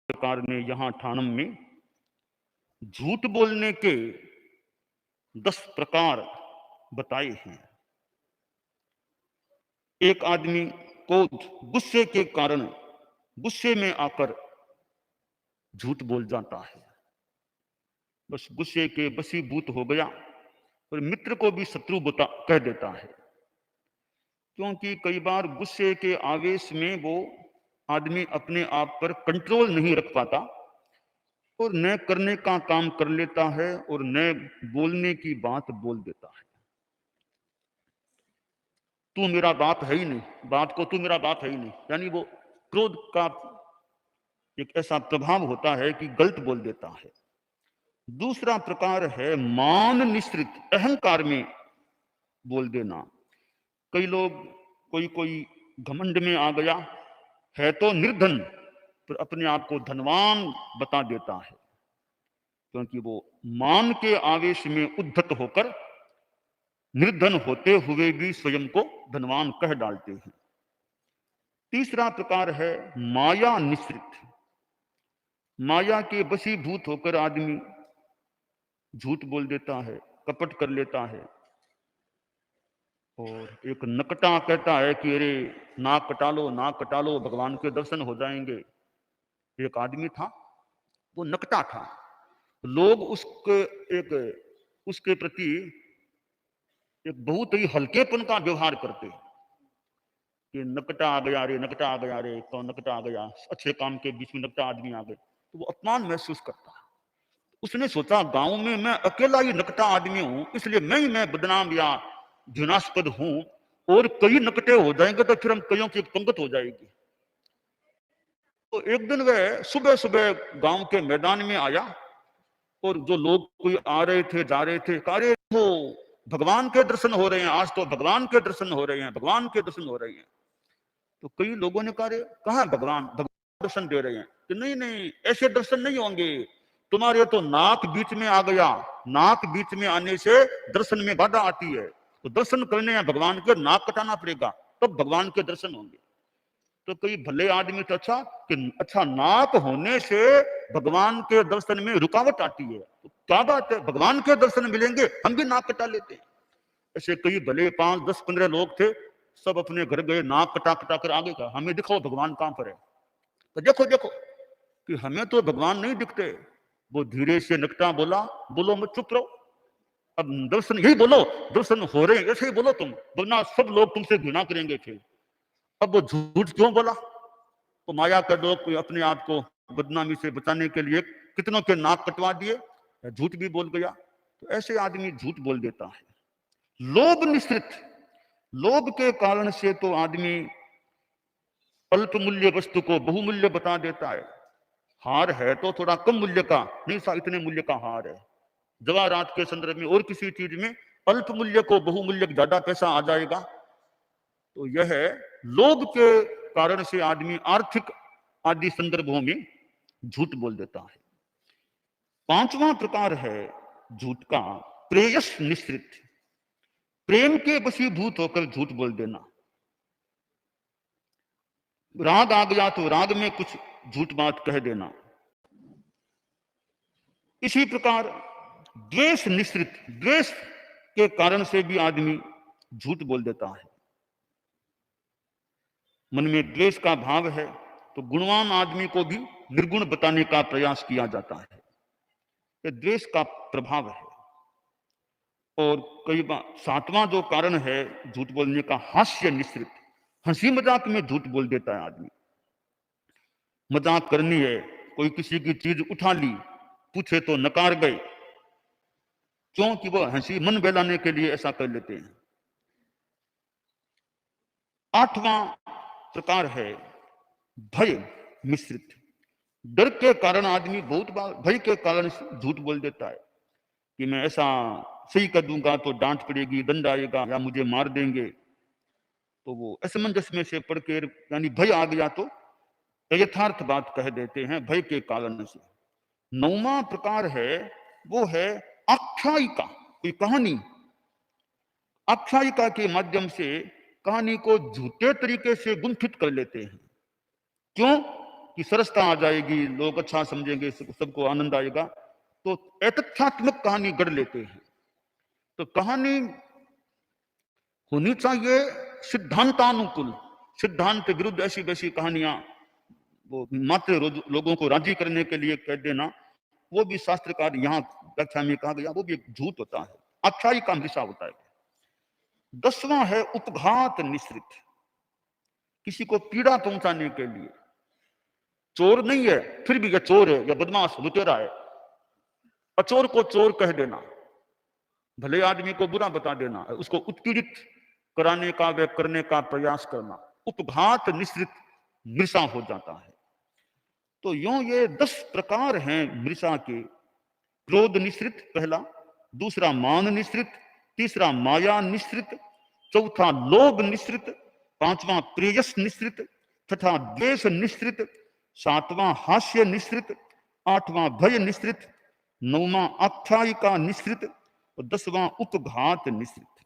सरकार ने यहां ठाणम में झूठ बोलने के 10 प्रकार बताए हैं। एक आदमी को गुस्से के कारण गुस्से में आकर झूठ बोल जाता है, बस गुस्से के वशीभूत हो गया और मित्र को भी शत्रु बता कह देता है, क्योंकि कई बार गुस्से के आवेश में वो आदमी अपने आप पर कंट्रोल नहीं रख पाता और न करने का काम कर लेता है और न बोलने की बात बोल देता है। तू मेरा बाप है ही नहीं, बात को तू मेरा बाप है ही नहीं, यानी वो क्रोध का एक ऐसा प्रभाव होता है कि गलत बोल देता है। दूसरा प्रकार है मान निश्रित, अहंकार में बोल देना। कई लोग, कोई कोई घमंड में आ गया है तो निर्धन, पर अपने आप को धनवान बता देता है, क्योंकि वो मान के आवेश में उद्धत होकर निर्धन होते हुए भी स्वयं को धनवान कह डालते हैं। तीसरा प्रकार है माया निश्रित, माया के वशीभूत होकर आदमी झूठ बोल देता है, कपट कर लेता है। और एक नकटा कहता है कि अरे नाक कटा लो, नाक कटा लो, भगवान के दर्शन हो जाएंगे। एक आदमी था, वो नकटा था, लोग उसके प्रति एक बहुत ही हल्केपन का व्यवहार करते कि नकटा आ गया रे, नकटा आ गया रे, तो नकटा आ गया, अच्छे काम के बीच में नकटा आदमी आ गए, तो वो अपमान महसूस करता। उसने सोचा गांव में मैं अकेला ही नकटा आदमी हूं, इसलिए मैं बदनाम या घृणास्पद हूं, और कई नकटे हो जाएंगे तो फिर हम कईयों की एक पंगत हो जाएगी। तो एक दिन वह सुबह सुबह गांव के मैदान में आया और जो लोग कोई आ रहे थे जा रहे थे, अरे तो भगवान के दर्शन हो रहे हैं, आज तो भगवान के दर्शन हो रहे हैं, भगवान के दर्शन हो रहे हैं। तो कई लोगों ने कहा, कहां भगवान, भगवान दर्शन दे रहे हैं? कि नहीं नहीं, ऐसे दर्शन नहीं होंगे, तुम्हारे तो नाक बीच में आ गया, नाक बीच में आने से दर्शन में बाधा आती है, तो दर्शन करने हैं भगवान के, नाक कटाना पड़ेगा, तब भगवान के दर्शन होंगे। तो कई भले आदमी तो अच्छा नाक होने से भगवान के दर्शन में रुकावट आती है, तो क्या बात है, भगवान के दर्शन मिलेंगे, हम भी नाक कटा लेते हैं। ऐसे कई भले 5, 10, 15 लोग थे, सब अपने घर गए, नाक कटा कटा कर आगे का, हमें दिखाओ भगवान कहां पर है। तो देखो देखो कि हमें तो भगवान नहीं दिखते। वो धीरे से नकटा बोला, बोलो मत, चुप रहो, अब दर्शन यही बोलो, दर्शन हो रहे हैं, ऐसे ही बोलो तुम, वरना सब लोग तुमसे घृणा करेंगे फिर। अब वो झूठ क्यों बोला? तो माया का लोग अपने आप को बदनामी से बचाने के लिए कितनों के नाक कटवा दिए, झूठ भी बोल गया। तो ऐसे आदमी झूठ बोल देता है। लोभ निश्रित, लोभ के कारण से तो आदमी अल्प मूल्य वस्तु को बहुमूल्य बता देता है। हार है तो थोड़ा कम मूल्य का, नहीं सा इतने मूल्य का हार है। जवाहरात के संदर्भ में और किसी चीज में अल्प मूल्य को बहुमूल्य ज्यादा पैसा आ जाएगा। तो यह लोभ के कारण से आदमी आर्थिक आदि संदर्भों में झूठ बोल देता है। पांचवा प्रकार है झूठ का प्रेयस निश्रित, प्रेम के वशीभूत होकर झूठ बोल देना। राग आ गया तो राग में कुछ झूठ बात कह देना। इसी प्रकार द्वेष निश्रित, द्वेष के कारण से भी आदमी झूठ बोल देता है। मन में द्वेष का भाव है तो गुणवान आदमी को भी निर्गुण बताने का प्रयास किया जाता है। यह द्वेष का प्रभाव है। और कई बार सातवां जो कारण है झूठ बोलने का, हास्य निश्रित, हंसी मजाक में झूठ बोल देता है आदमी। मजाक करनी है, कोई किसी की चीज उठा ली, पूछे तो नकार गए, क्योंकि वो हंसी मन बहलाने के लिए ऐसा कर लेते हैं। आठवां प्रकार है भय मिश्रित, डर के कारण आदमी बहुत बार भय के कारण झूठ बोल देता है कि मैं ऐसा सही कर दूंगा तो डांट पड़ेगी, दंड आएगा या मुझे मार देंगे। तो वो असमंजस में से पढ़ के, यानी भय आ गया तो यथार्थ बात कह देते हैं भय के कारण से। नौवां प्रकार है वो है आख्यायिका, कोई कहानी, आख्यायिका के माध्यम से कहानी को झूठे तरीके से गुंफित कर लेते हैं। क्यों? कि सरसता आ जाएगी, लोग अच्छा समझेंगे, सबको आनंद आएगा, तो तथ्यात्मक कहानी गढ़ लेते हैं। तो कहानी होनी चाहिए सिद्धांतानुकूल, सिद्धांत के विरुद्ध ऐसी वैसी कहानियां वो मात्र लोगों को राजी करने के लिए कह देना, वो भी शास्त्रकार यहाँ व्याख्या में कहा गया, वो भी एक झूठ होता है, आख्यायी का हिस्सा होता है। 10वां है उपघात निश्रित, किसी को पीड़ा पहुंचाने के लिए। चोर नहीं है फिर भी यह चोर है, या बदमाश लुटेरा है, अचोर को चोर कह देना, भले आदमी को बुरा बता देना, उसको उत्पीड़ित कराने का व करने का प्रयास करना, उपघात निश्रित मृषा हो जाता है। तो यूं ये 10 प्रकार हैं मृषा के। क्रोध निश्रित पहला, दूसरा मान निश्रित, तीसरा माया निश्रित, चौथा लोभ निश्रित, पांचवा प्रेयस निश्रित, छठा द्वेष निश्रित, सातवां हास्य निश्रित, आठवां भय निश्रित, नौवां आख्यायिका निश्रित और 10वां उपघात निश्रित।